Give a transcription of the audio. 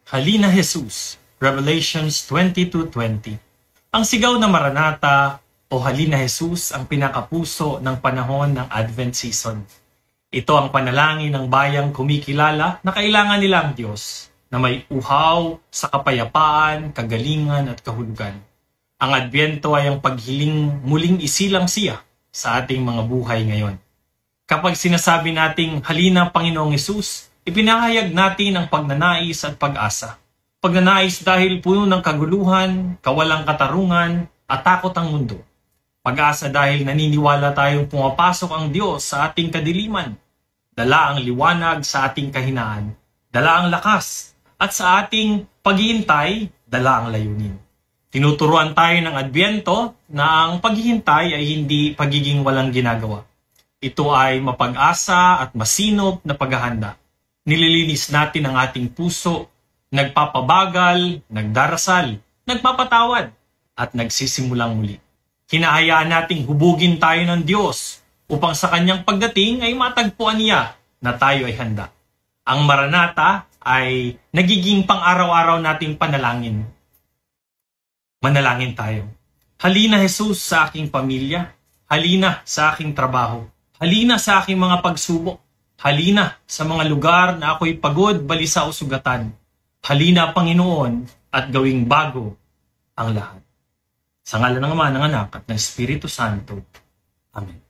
Halina Jesus, Revelations 22:20. Ang sigaw na Maranatha o Halina Jesus ang pinakapuso ng panahon ng Advent season. Ito ang panalangin ng bayang kumikilala na kailangan nila ang Diyos na may uhaw sa kapayapaan, kagalingan at kahulugan. Ang Adbyento ay ang paghiling muling isilang siya sa ating mga buhay ngayon. Kapag sinasabi nating Halina Panginoong Hesus, ipinahayag natin ang pagnanais at pag-asa. Pagnanais dahil puno ng kaguluhan, kawalang katarungan, at takot ang mundo. Pag-asa dahil naniniwala tayong pumapasok ang Diyos sa ating kadiliman. Dala ang liwanag sa ating kahinaan. Dala ang lakas. At sa ating paghihintay, dala ang layunin. Tinuturuan tayo ng Adbyento na ang paghihintay ay hindi pagiging walang ginagawa. Ito ay mapag-asa at masinop na paghahanda. Nililinis natin ang ating puso, nagpapabagal, nagdarasal, nagpapatawad, at nagsisimulang muli. Hinahayaan nating hubugin tayo ng Diyos upang sa kanyang pagdating ay matagpuan niya na tayo ay handa. Ang Maranatha ay nagiging pang-araw-araw nating panalangin. Manalangin tayo. Halina Jesus sa aking pamilya. Halina sa aking trabaho. Halina sa aking mga pagsubok. Halina sa mga lugar na ako'y pagod, balisa o sugatan. Halina, Panginoon, at gawing bago ang lahat. Sa ngalan ng Ama, ng Anak, at ng Espiritu Santo. Amen.